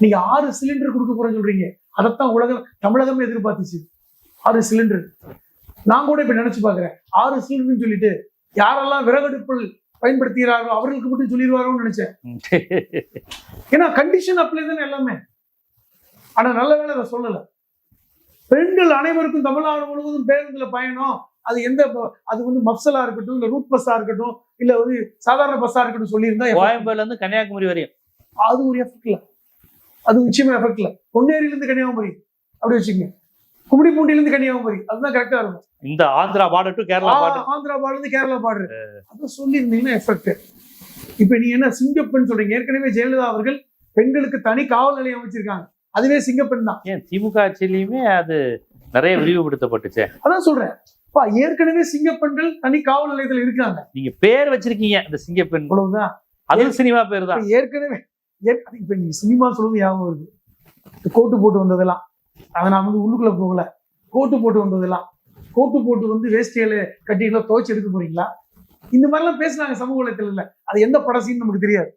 நீங்க 6 சிலிண்டர் கொடுக்க போறேன்னு சொல்றீங்க. அதைத்தான் தமிழகமே எதிர்பார்த்துச்சு. 6 சிலிண்டர். நான் கூட இப்ப நினைச்சு பாக்குறேன், 6 சிலிண்டர்னு சொல்லிட்டு யாரெல்லாம் விறகடுப்பில் பயன்படுத்துகிறார்களோ அவர்களுக்கு மட்டும் சொல்லிடுவாரோன்னு நினைச்சேன். ஏன்னா கண்டிஷன் அப்ளை தானே எல்லாமே. ஆனா நல்ல வேளை அதை சொல்லல. பெண்கள் அனைவருக்கும் தமிழ்நாடு முழுவதும் பேருந்துல பயணம், அது மப்சலா இருக்கட்டும், இல்ல ரூட் பஸ்ஸா இருக்கட்டும், இல்ல ஒரு சாதாரண பஸ்ஸா இருக்கட்டும் சொல்லியிருந்தா, கோயம்பேடுல இருந்து கன்னியாகுமரி வரையும் அது ஒரு எஃபெக்ட் இல்ல. அது நிச்சயமா எஃபெக்ட் இல்ல. பொன்னேரியில இருந்து கன்னியாகுமரி அப்படி வச்சுக்கோங்க, கும்மிடிப்பூண்டியில இருந்து கன்னியாகுமரி, அதுதான் கரெக்டா இருக்கும். இந்த Andhra border to Kerala border, Andhra border இருந்து கேரளா பார்டர், அதை சொல்லி இருந்தீங்கன்னா எஃபெக்ட். இப்ப நீங்க என்ன சிங்கப்பெண் சொல்றீங்க? ஏற்கனவே ஜெயலலிதா அவர்கள் பெண்களுக்கு தனி காவல் நிலையம் அமைச்சிருக்காங்க, அதுவே சிங்கப்பெண் தான். ஏன் திமுக ஆட்சியிலுமே அது நிறைய விரிவுபடுத்தப்பட்டுச்சு. அதான் சொல்றேன், ஏற்கனவே சிங்கப்பெண்கள் தனி காவல் நிலையத்தில் இருக்காங்க. நீங்க பேர் வச்சிருக்கீங்க அந்த சிங்கப்பெண், அவ்வளவுதான். அது சினிமா பேர் தான். ஏற்கனவே இப்ப நீங்க சினிமா சொல்லுவது ஞாபகம் வருது. கோட்டு போட்டு வந்ததெல்லாம், அதை நான் உள்ளுக்குள்ள போகல. கோட்டு போட்டு வந்ததெல்லாம், கோட்டு போட்டு வேஷ்டியில கட்டிகளை துவைச்சு எடுக்க போறீங்களா? இந்த மாதிரிலாம் பேசினாங்க சமூக வலைத்தளத்துல. அது எந்த படசின்னு நமக்கு தெரியாது.